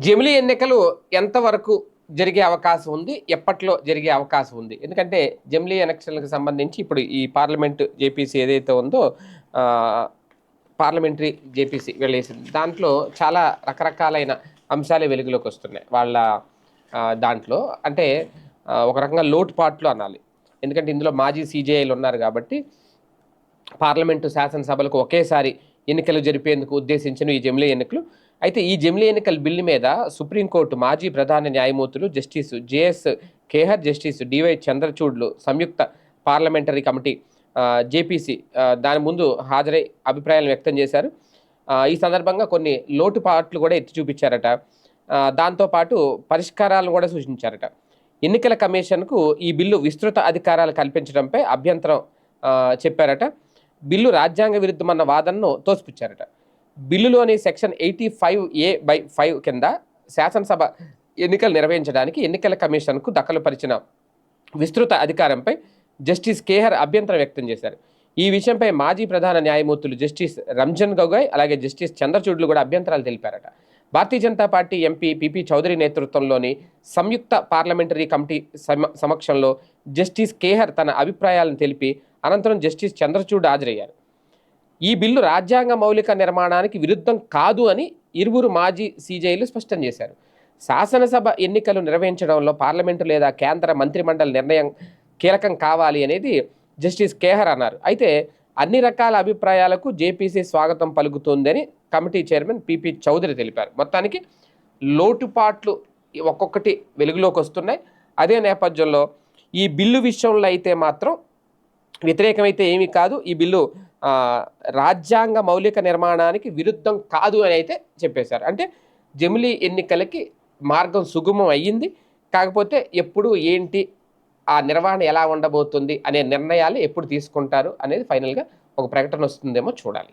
జమిలీ ఎన్నికలు ఎంతవరకు జరిగే అవకాశం ఉంది? ఎప్పట్లో జరిగే అవకాశం ఉంది? ఎందుకంటే జమిలీ ఎలక్షన్‌లకు సంబంధించి ఇప్పుడు ఈ పార్లమెంట్ జేపీసీ ఏదైతే ఉందో ఆహ్, పార్లమెంటరీ జేపీసీ వీళ్ళేసింది. దాంట్లో చాలా రకరకాలైన అంశాలే వెలుగులోకొస్తున్నాయి. వాళ్ళ దాంట్లో అంటే ఒక రకంగా లోటుపాట్లు అనాలి. ఎందుకంటే ఇందులో మాజీ సీజేఐలు ఉన్నారు గాబట్టి పార్లమెంటు శాసనసభలకు ఒకేసారి ఎన్నికలు జరిపేందుకు ఉద్దేశించిన ఈ జమిలీ ఎన్నికలు. అయితే ఈ జమిలీ ఎన్నికల బిల్లు మీద సుప్రీంకోర్టు మాజీ ప్రధాన న్యాయమూర్తులు justice JS Khehar, justice DY చంద్రచూడ్లు సంయుక్త పార్లమెంటరీ కమిటీ జేపీసీ దాని ముందు హాజరై అభిప్రాయాలను వ్యక్తం చేశారు. ఈ సందర్భంగా కొన్ని లోటుపాట్లు కూడా ఎత్తి చూపించారట. దాంతోపాటు పరిష్కారాలను కూడా సూచించారట. ఎన్నికల కమిషన్కు ఈ బిల్లు విస్తృత అధికారాలు కల్పించడంపై అభ్యంతరం చెప్పారట. బిల్లు రాజ్యాంగ విరుద్ధమన్న వాదనను తోసిపుచ్చారట. బిల్లులోని సెక్షన్ 85A/5 కింద శాసనసభ ఎన్నికలు నిర్వహించడానికి ఎన్నికల కమిషన్కు దఖలుపరిచిన విస్తృత అధికారంపై జస్టిస్ కేహర్ అభ్యంతరం వ్యక్తం చేశారు. ఈ విషయంపై మాజీ ప్రధాన న్యాయమూర్తులు జస్టిస్ రంజన్ గొగోయ్ అలాగే జస్టిస్ చంద్రచూడ్లు కూడా అభ్యంతరాలు తెలిపారట. Bharatiya Janata party MP PP Chaudhary నేతృత్వంలోని సంయుక్త పార్లమెంటరీ కమిటీ సమక్షంలో జస్టిస్ కేహర్ తన అభిప్రాయాలను తెలిపి అనంతరం జస్టిస్ చంద్రచూడ్ హాజరయ్యారు. ఈ బిల్లు రాజ్యాంగ మౌలిక నిర్మాణానికి విరుద్ధం కాదు అని ఇరువురు మాజీ సీజేఐలు స్పష్టం చేశారు. శాసనసభ ఎన్నికలు నిర్వహించడంలో పార్లమెంటు లేదా కేంద్ర మంత్రిమండలి నిర్ణయం కీలకం కావాలి అనేది జస్టిస్ కేహర్ అన్నారు. అయితే అన్ని రకాల అభిప్రాయాలకు జేపీసీ స్వాగతం పలుకుతోందని కమిటీ చైర్మన్ పిపి చౌదరి తెలిపారు. మొత్తానికి లోటుపాట్లు ఒక్కొక్కటి వెలుగులోకి వస్తున్నాయి. అదే నేపథ్యంలో ఈ బిల్లు విషయంలో అయితే మాత్రం వ్యతిరేకమైతే ఏమీ కాదు, ఈ బిల్లు రాజ్యాంగ మౌలిక నిర్మాణానికి విరుద్ధం కాదు అని అయితే చెప్పేశారు. అంటే జమిలీ ఎన్నికలకి మార్గం సుగమం అయ్యింది. కాకపోతే ఎప్పుడు ఏంటి ఆ నిర్వహణ ఎలా ఉండబోతుంది అనే నిర్ణయాలు ఎప్పుడు తీసుకుంటారు అనేది ఫైనల్గా ఒక ప్రకటన వస్తుందేమో చూడాలి.